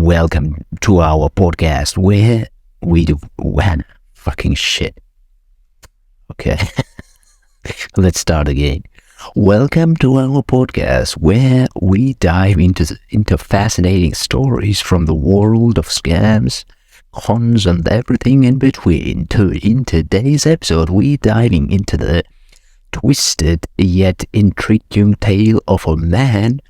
welcome to our podcast where we do fucking shit. Okay, let's start again. Welcome to our podcast where we dive into fascinating stories from the world of scams, cons, and everything in between. In today's episode, we're diving into the twisted yet intriguing tale of a man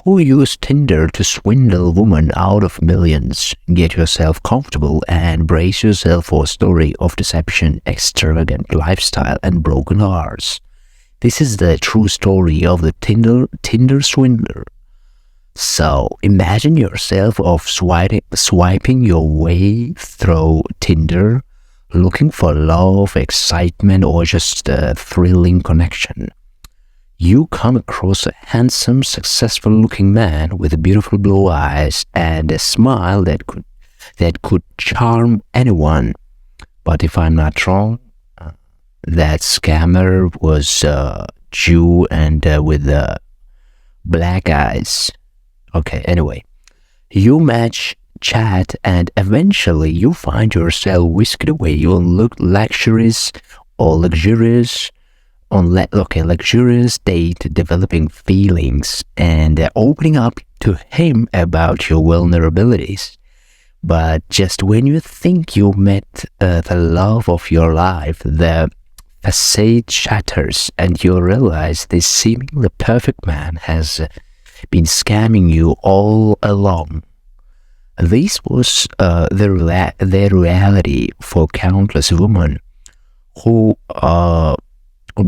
who used Tinder to swindle women out of millions. Get yourself comfortable and brace yourself for a story of deception, extravagant lifestyle, and broken hearts. This is the true story of the Tinder Swindler. So imagine yourself swiping your way through Tinder, looking for love, excitement, or just a thrilling connection. You come across a handsome, successful-looking man with beautiful blue eyes and a smile that could charm anyone. But if I'm not wrong, that scammer was Jew and with black eyes. Okay, anyway, you match, chat, and eventually you find yourself whisked away. You look luxurious date, developing feelings and opening up to him about your vulnerabilities. But just when you think you met the love of your life, the facade shatters and you realize this seemingly perfect man has been scamming you all along. This was their reality for countless women who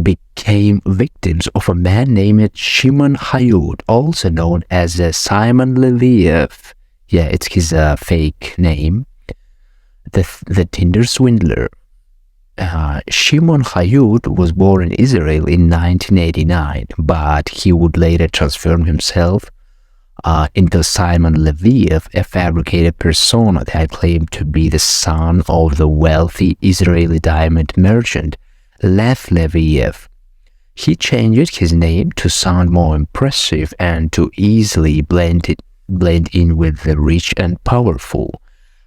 became victims of a man named Shimon Hayud, also known as Simon Leviev. Yeah, it's his fake name. The Tinder Swindler. Shimon Hayud was born in Israel in 1989, but he would later transform himself into Simon Leviev, a fabricated persona that claimed to be the son of the wealthy Israeli diamond merchant Lev Leviev. He changed his name to sound more impressive and to easily blend in with the rich and powerful.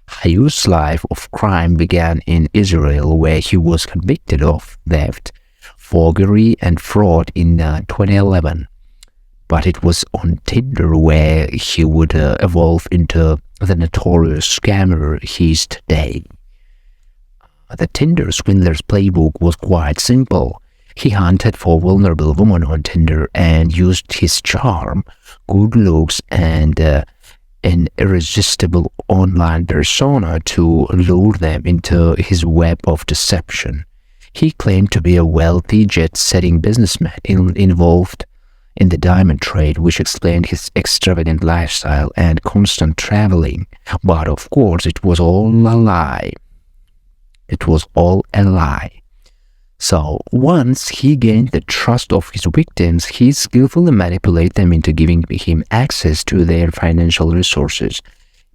Hayud's life of crime began in Israel, where he was convicted of theft, forgery, and fraud in 2011. But it was on Tinder where he would evolve into the notorious scammer he is today. The Tinder Swindler's playbook was quite simple. He hunted for vulnerable women on Tinder and used his charm, good looks, and an irresistible online persona to lure them into his web of deception. He claimed to be a wealthy, jet-setting businessman involved in the diamond trade, which explained his extravagant lifestyle and constant traveling. But of course, it was all a lie. So once he gained the trust of his victims, he skillfully manipulated them into giving him access to their financial resources,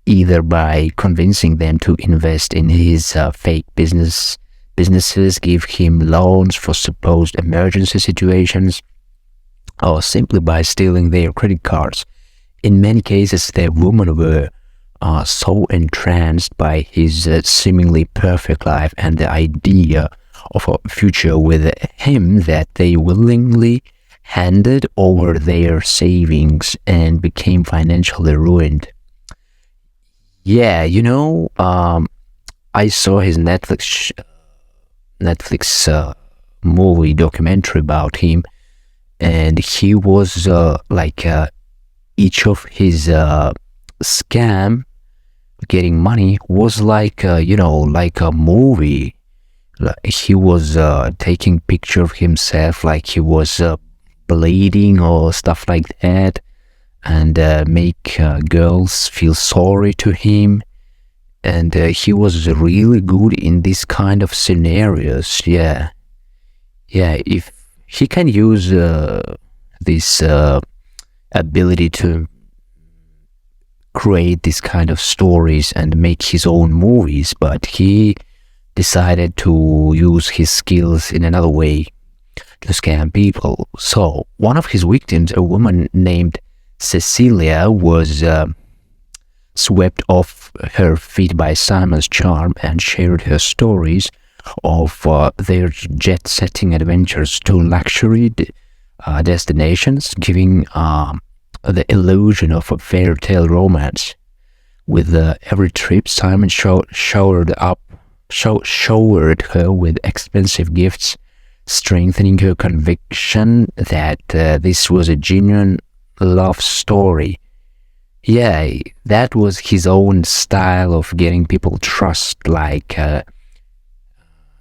either by convincing them to invest in his fake businesses, give him loans for supposed emergency situations, or simply by stealing their credit cards. In many cases, the women were so entranced by his seemingly perfect life and the idea of a future with him that they willingly handed over their savings and became financially ruined. Yeah, I saw his Netflix movie documentary about him, and he was each of his scam getting money was like a movie. He was taking picture of himself like he was bleeding or stuff like that, and make girls feel sorry to him. And he was really good in this kind of scenarios. Yeah, if he can use this ability to create this kind of stories and make his own movies, but he decided to use his skills in another way to scam people. So one of his victims, a woman named Cecilia, was swept off her feet by Simon's charm and shared her stories of their jet-setting adventures to luxury destinations, giving the illusion of a fairy tale romance. With every trip, Simon showered her with expensive gifts, strengthening her conviction that this was a genuine love story. Yeah, that was his own style of getting people trust. Like at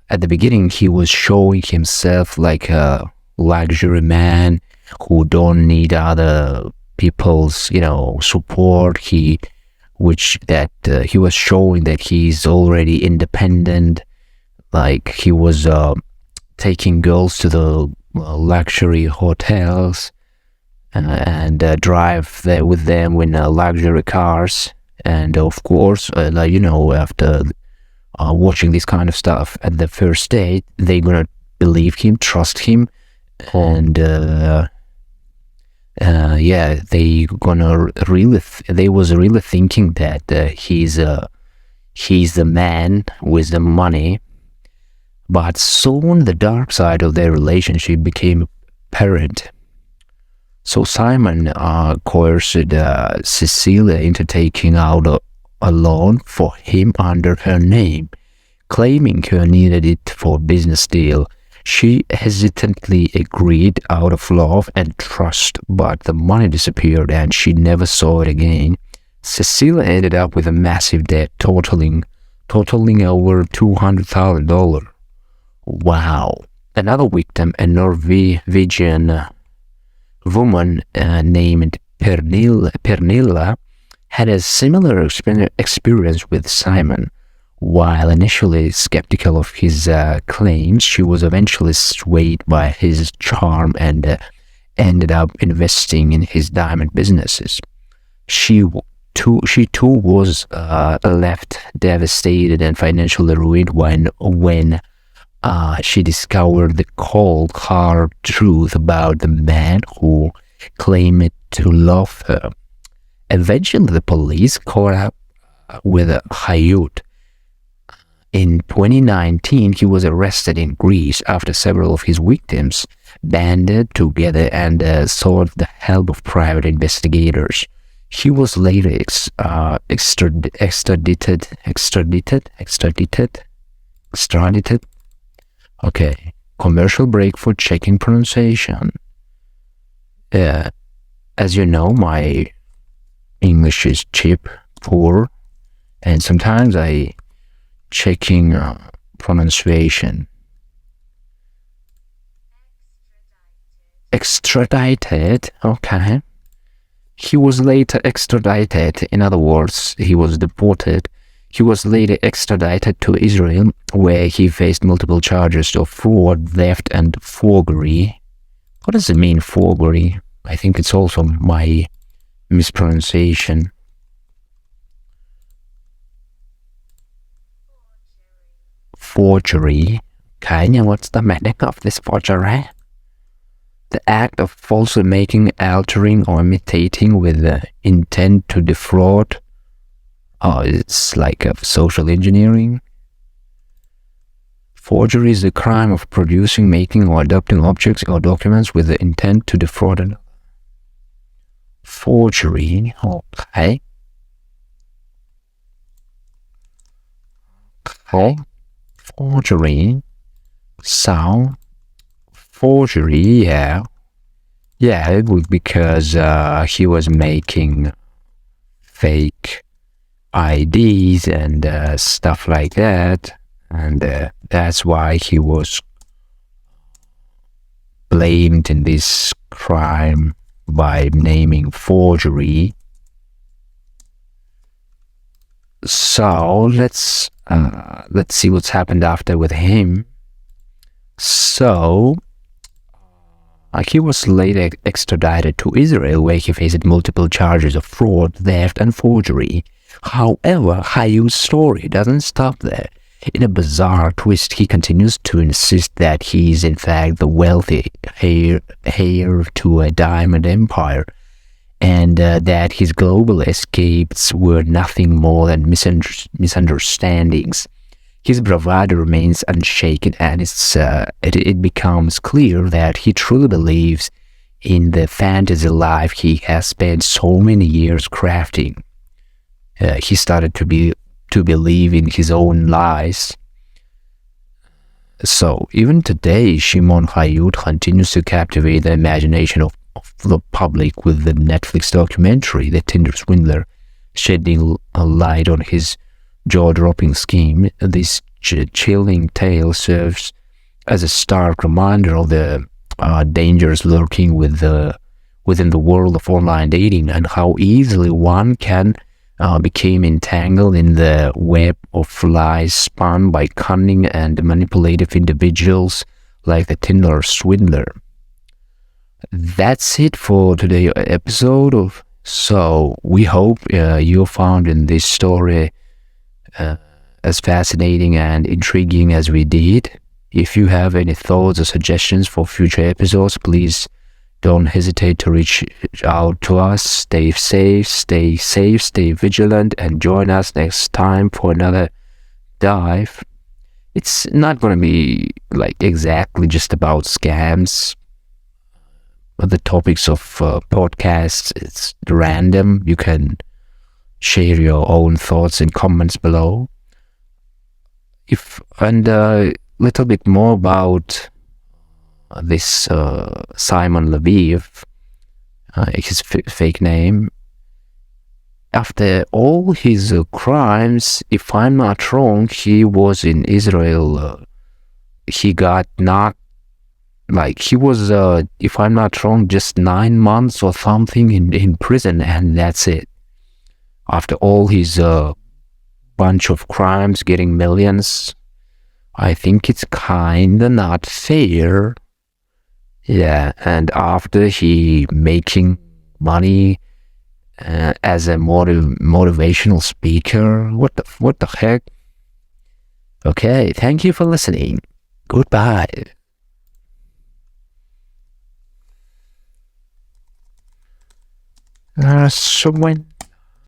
the beginning, he was showing himself like a luxury man who don't need other people's, support. He was showing that he's already independent. Like he was taking girls to the luxury hotels and drive there with them in luxury cars. And of course, after watching this kind of stuff at the first date, they're gonna believe him, trust him, and they was really thinking that he's the man with the money. But soon the dark side of their relationship became apparent. So Simon coerced Cecilia into taking out a loan for him under her name, claiming her needed it for a business deal. She hesitantly agreed out of love and trust, but the money disappeared and she never saw it again. Cecilia ended up with a massive debt totaling over $200,000. Wow. Another victim, a Norwegian woman named Pernilla, had a similar experience with Simon. While initially skeptical of his claims, she was eventually swayed by his charm and ended up investing in his diamond businesses. She too was left devastated and financially ruined when she discovered the cold, hard truth about the man who claimed to love her. Eventually, the police caught up with Hayut. In 2019, he was arrested in Greece after several of his victims banded together and sought the help of private investigators. He was later extradited. Okay, commercial break for checking pronunciation. As you know, my English is cheap, poor, and sometimes I checking pronunciation. Extradited, okay. He was later extradited. In other words, he was deported. He was later extradited to Israel, where he faced multiple charges of fraud, theft, and forgery. What does it mean, forgery? I think it's also my mispronunciation. Forgery. Okay, now what's the meaning of this forgery? The act of falsely making, altering, or imitating with the intent to defraud. Oh, it's like a social engineering. Forgery is the crime of producing, making, or adopting objects or documents with the intent to defraud another. Forgery, okay. Okay. Forgery. So, forgery, yeah. Yeah, it was because he was making fake IDs and stuff like that, and that's why he was blamed in this crime by naming forgery. So let's see what's happened after with him. So he was later extradited to Israel, where he faced multiple charges of fraud, theft, and forgery. However, Hayut's story doesn't stop there. In a bizarre twist, he continues to insist that he is in fact the wealthy heir to a diamond empire, and that his global escapes were nothing more than misunderstandings. His bravado remains unshaken, and it becomes clear that he truly believes in the fantasy life he has spent so many years crafting. He started to believe in his own lies. So even today, Shimon Hayut continues to captivate the imagination of the public with the Netflix documentary, The Tinder Swindler, shedding a light on his jaw-dropping scheme. This chilling tale serves as a stark reminder of the dangers lurking within the world of online dating, and how easily one can became entangled in the web of lies spun by cunning and manipulative individuals like the Tinder Swindler. That's it for today's episode. So we hope you found in this story as fascinating and intriguing as we did. If you have any thoughts or suggestions for future episodes, please don't hesitate to reach out to us. Stay safe, stay vigilant, and join us next time for another dive. It's not going to be like exactly just about scams. The topics of podcasts, it's random. You can share your own thoughts and comments below. And a little bit more about this Simon Leviev, his fake name. After all his crimes, if I'm not wrong, he was in Israel. He got knocked, like he was, if I'm not wrong, just 9 months or something in prison, and that's it. After all his bunch of crimes, getting millions, I think it's kinda not fair. Yeah, and after he making money as a motivational speaker, what the heck? Okay, thank you for listening. Goodbye. So when